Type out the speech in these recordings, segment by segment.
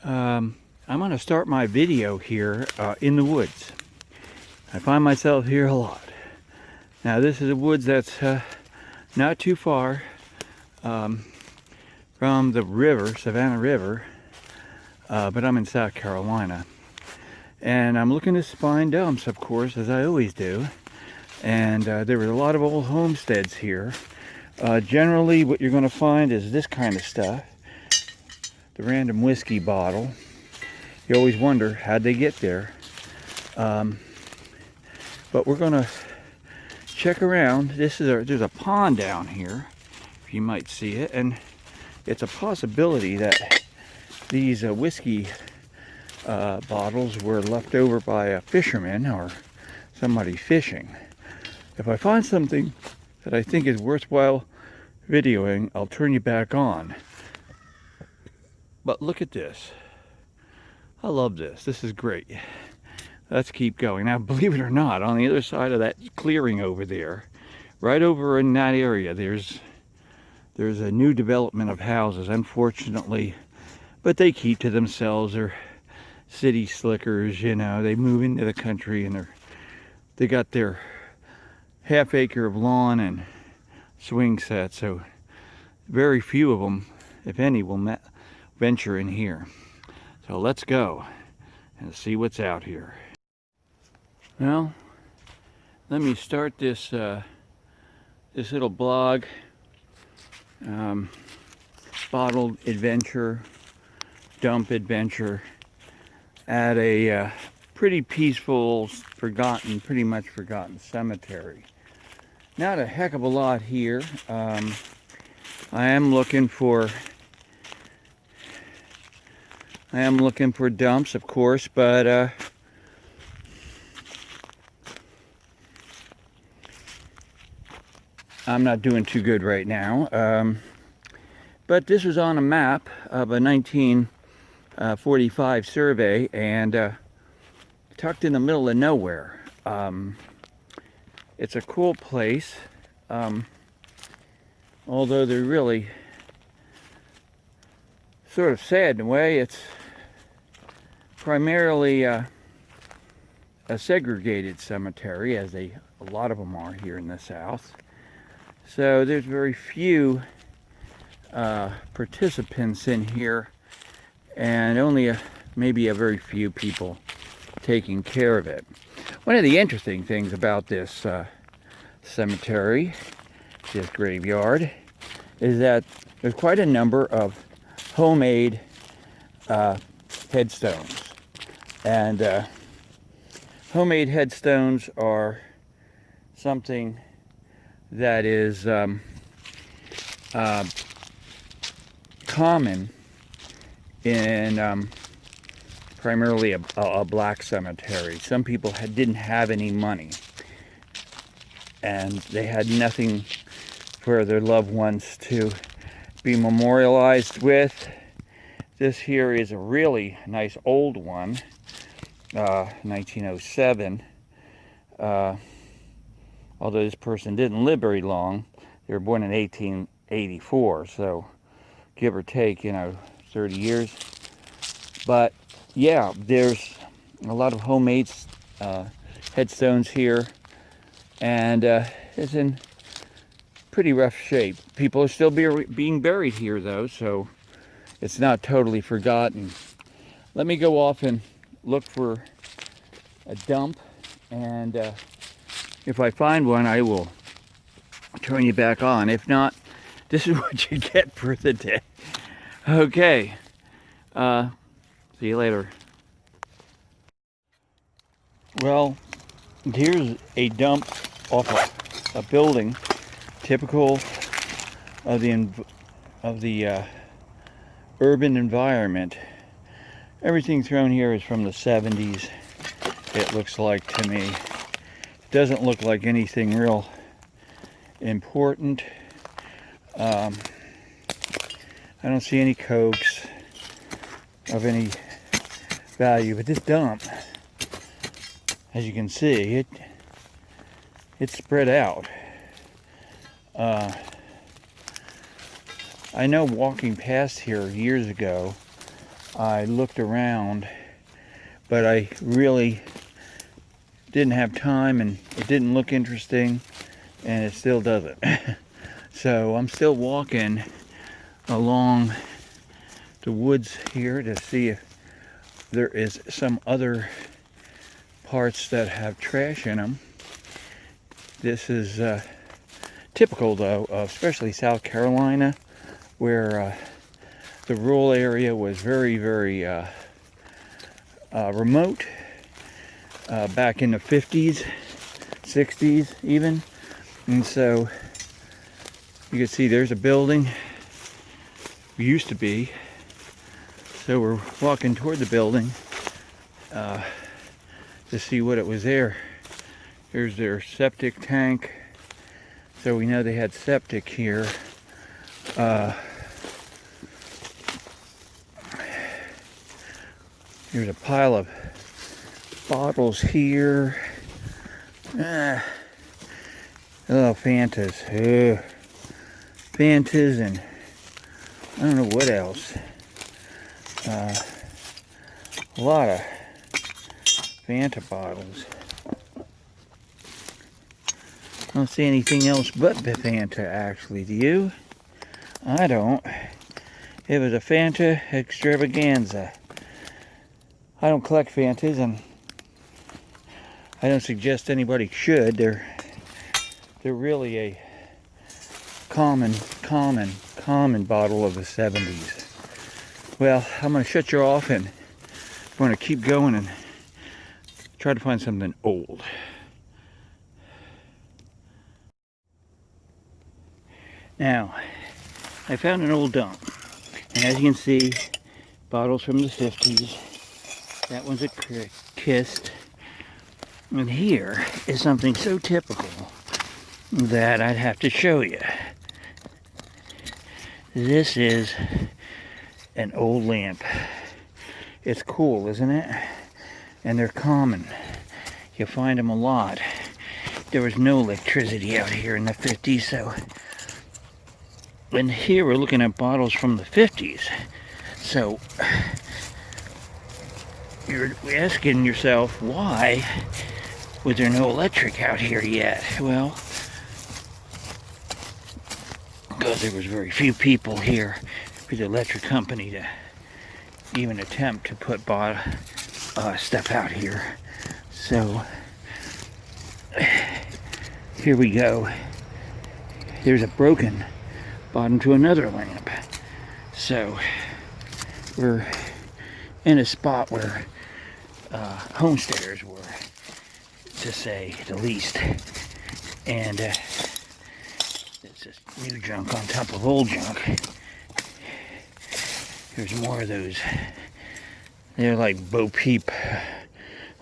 I'm going to start my video here in the woods. I find myself here a lot. Now this is a woods that's not too far from the river, Savannah River, but I'm in South Carolina. And I'm looking to find dumps, of course, as I always do. And there were a lot of old homesteads here. Generally what you're going to find is this kind of stuff. The random whiskey bottle. You always wonder how'd they get there. But we're going to check around. There's a pond down here, if you might see it, and it's a possibility that these whiskey bottles were left over by a fisherman or somebody fishing. If I find something that I think is worthwhile videoing, I'll turn you back on. But look at this. I love this. This is great. Let's keep going. Now, believe it or not, on the other side of that clearing over there, right over in that area, there's a new development of houses, unfortunately, but they keep to themselves. They're city slickers, you know. They move into the country and they got their half acre of lawn and swing set, so very few of them, if any, will venture in here. So let's go and see what's out here. Well, let me start this this little blog, bottled adventure, dump adventure, at a pretty peaceful, pretty much forgotten cemetery. Not a heck of a lot here. I am looking for dumps, of course, but I'm not doing too good right now. But this was on a map of a 1945 survey, and tucked in the middle of nowhere. It's a cool place, although they're really sort of sad in a way. It's primarily a segregated cemetery, as a lot of them are here in the South. So there's very few participants in here, and only maybe a very few people taking care of it. One of the interesting things about this cemetery, this graveyard, is that there's quite a number of homemade headstones. And homemade headstones are something that is common in primarily a black cemetery. Some people didn't have any money, and they had nothing for their loved ones to be memorialized with. This here is a really nice old one, 1907. Although this person didn't live very long. They were born in 1884, so give or take, 30 years. But yeah, there's a lot of homemade headstones here, and it's in pretty rough shape. People are still being buried here, though, so it's not totally forgotten. Let me go off and look for a dump, and if I find one, I will turn you back on. If not, this is what you get for the day. Okay. See you later. Well, here's a dump off a building, typical of the urban environment. Everything thrown here is from the 70s, it looks like to me. It doesn't look like anything real important. I don't see any cokes of any value, but this dump, as you can see, it's spread out. I know walking past here years ago, I looked around, but I really didn't have time, and it didn't look interesting, and it still doesn't. So I'm still walking along the woods here to see if there is some other parts that have trash in them. This is typical, though, of especially South Carolina, where the rural area was very, very remote back in the 50s, 60s even. And so you can see there's a building, used to be. So we're walking toward the building to see what it was there. Here's their septic tank. So we know they had septic here. Here's a pile of bottles here. Oh, Fantas. Fantas, and I don't know what else. A lot of Fanta bottles. I don't see anything else but the Fanta, actually. Do you? I don't. It was a Fanta extravaganza. I don't collect Fantas, and I don't suggest anybody should. They're really a common bottle of the 70s. Well, I'm going to shut you off, and I'm going to keep going and try to find something old. Now, I found an old dump, and as you can see, bottles from the 50s. That one's a kissed. And here is something so typical that I'd have to show you. This is an old lamp. It's cool, isn't it? And they're common. You find them a lot. There was no electricity out here in the 50s, so... And here we're looking at bottles from the 50s. So, you're asking yourself, why was there no electric out here yet? Well, because there was very few people here for the electric company to even attempt to put stuff out here. So, here we go. There's a broken bottom to another lamp. So, we're in a spot where homesteaders were, to say the least. And it's just new junk on top of old junk. There's more of those. They're like Bo Peep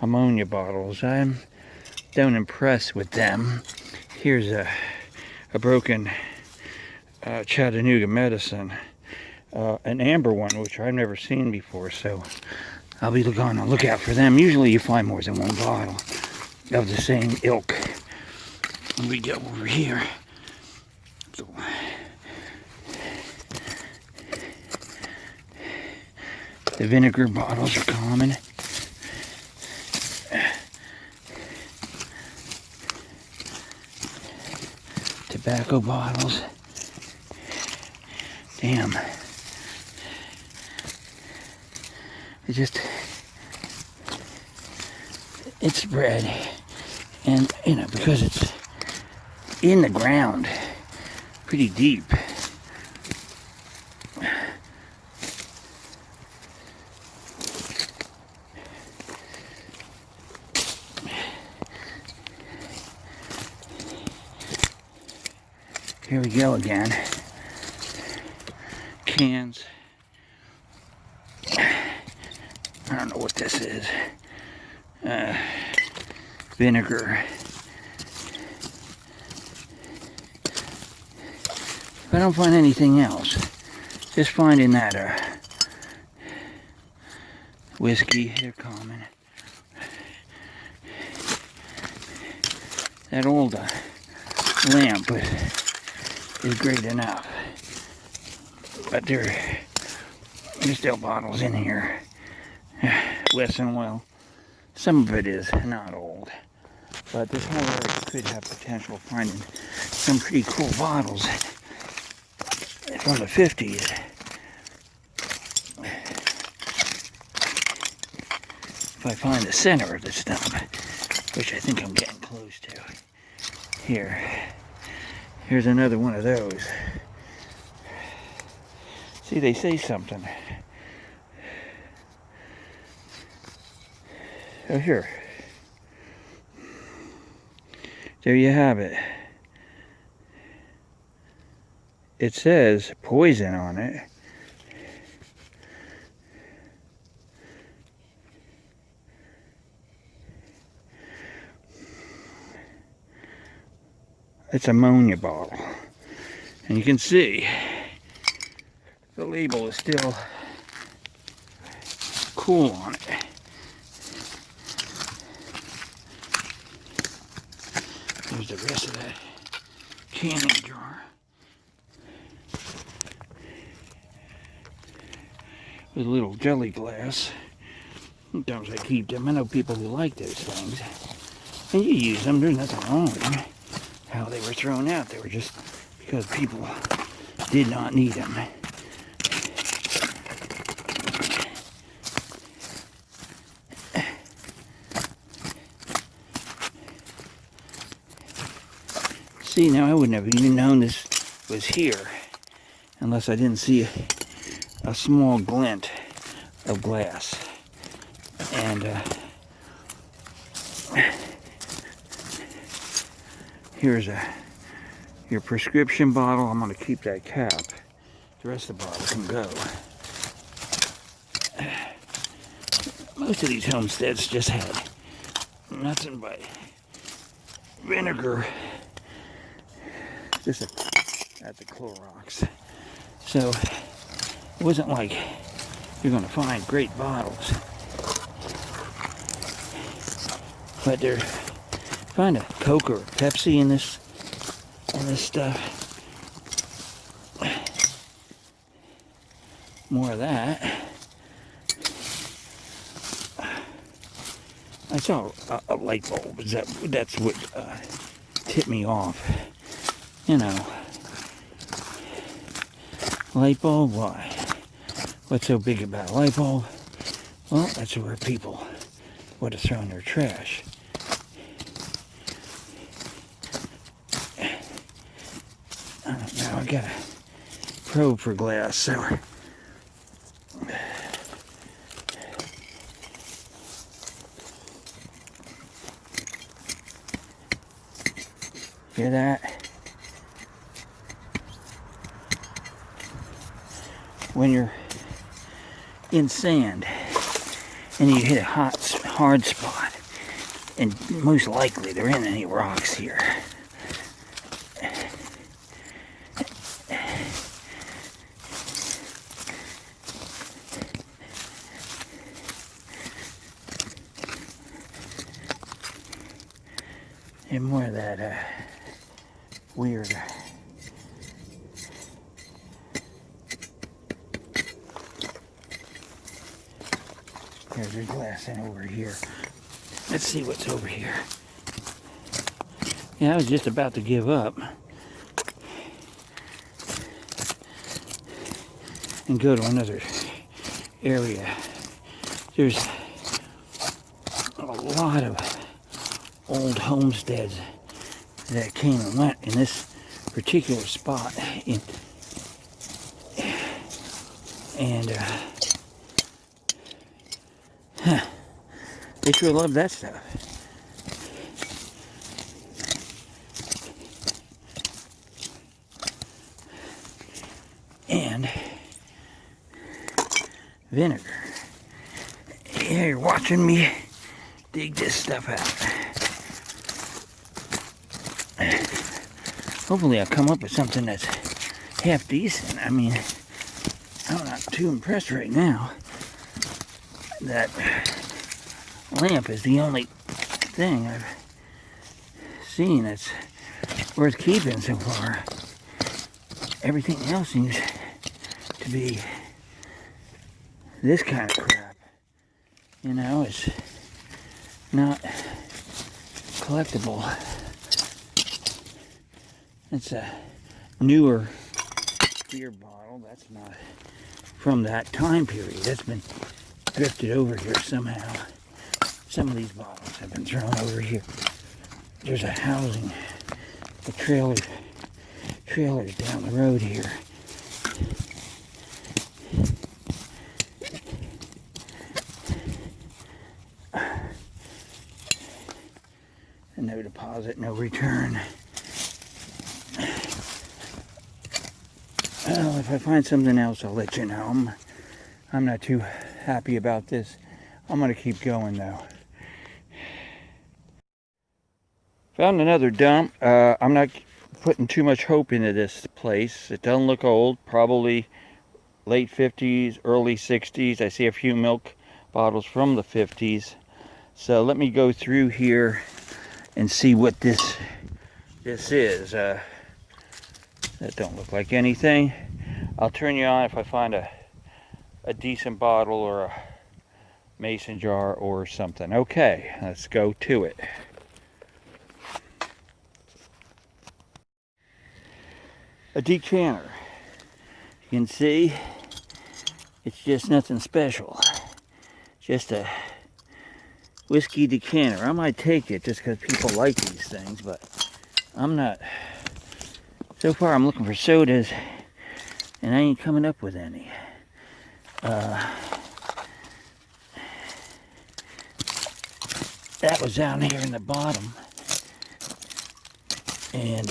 ammonia bottles. I don't impress with them. Here's a broken Chattanooga medicine. An amber one, which I've never seen before, so I'll be on the lookout for them. Usually you find more than one bottle of the same ilk. And we go over here. So, the vinegar bottles are common. Tobacco bottles. Damn. It's spread, and because it's in the ground pretty deep. Here we go again. Cans. I don't know what this is. Vinegar. If I don't find anything else, just finding that whiskey, they're common. That old lamp is great enough. But There's still bottles in here. Less than well. Some of it is not old. But this whole area could have potential for finding some pretty cool bottles from the 50s. If I find the center of the stump, which I think I'm getting close to. Here's another one of those. See, they say something. Oh, here. There you have it. It says poison on it. It's ammonia bottle. And you can see the label is still cool on it. There's the rest of that canning jar. With a little jelly glass. Sometimes I keep them. I know people who like those things. And you use them, there's nothing wrong with them. How they were thrown out, they were just because people did not need them. See, now I wouldn't have even known this was here unless I didn't see a small glint of glass. And here's your prescription bottle. I'm going to keep that cap. The rest of the bottle can go. Most of these homesteads just had nothing but vinegar. Just at the Clorox. So it wasn't like you're going to find great bottles. But there, find a Coke or Pepsi in this stuff. More of that. I saw a light bulb. That's what tipped me off. You know, light bulb. Why? What's so big about a light bulb? Well, that's where people would have thrown their trash. Now I got a probe for glass, so hear that? When you're in sand and you hit a hard spot, and most likely there ain't any rocks here. And more of that weird there's a glass in over here. Let's see what's over here. Yeah, I was just about to give up and go to another area. There's a lot of old homesteads that came and went in this particular spot. They sure love that stuff. And vinegar. Yeah, you're watching me dig this stuff out. Hopefully I'll come up with something that's half decent. I mean, I'm not too impressed right now. That lamp is the only thing I've seen that's worth keeping so far. Everything else seems to be this kind of crap, you know, is not collectible. It's a newer beer bottle. That's not from that time period. That's been drifted over here somehow. Some of these bottles have been thrown over here. There's a housing, a trailers down the road here. And no deposit, no return. Well, if I find something else, I'll let you know. I'm not too happy about this. I'm gonna keep going though. Found another dump. I'm not putting too much hope into this place. It doesn't look old, probably late 50s, early 60s. I see a few milk bottles from the 50s. So let me go through here and see what this is. That don't look like anything. I'll turn you on if I find a decent bottle or a mason jar or something. Okay, let's go to it. A decanter. You can see it's just nothing special. Just a whiskey decanter. I might take it just because people like these things, but I'm not. So far I'm looking for sodas and I ain't coming up with any. That was down here in the bottom, and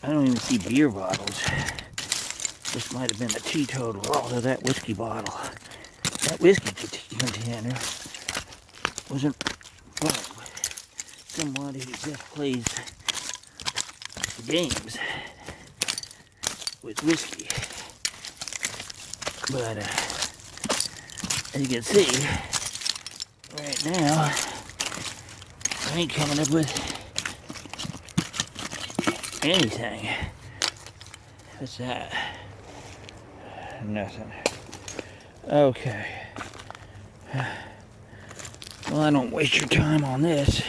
I don't even see beer bottles. This might have been a teetotal, although that whiskey bottle, that whiskey container wasn't full of somebody who just plays games with whiskey. But as you can see, right now, I ain't coming up with anything. What's that? Nothing. Okay. Well, I don't waste your time on this.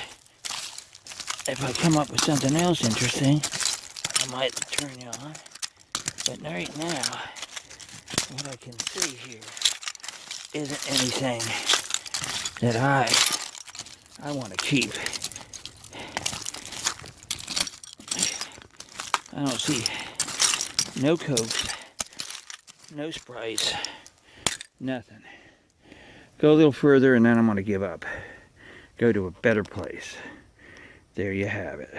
If I come up with something else interesting, I might turn you on. But right now, what I can see here isn't anything that I want to keep. I don't see no Cokes, no Sprites, nothing. Go a little further and then I'm going to give up. Go to a better place. There you have it.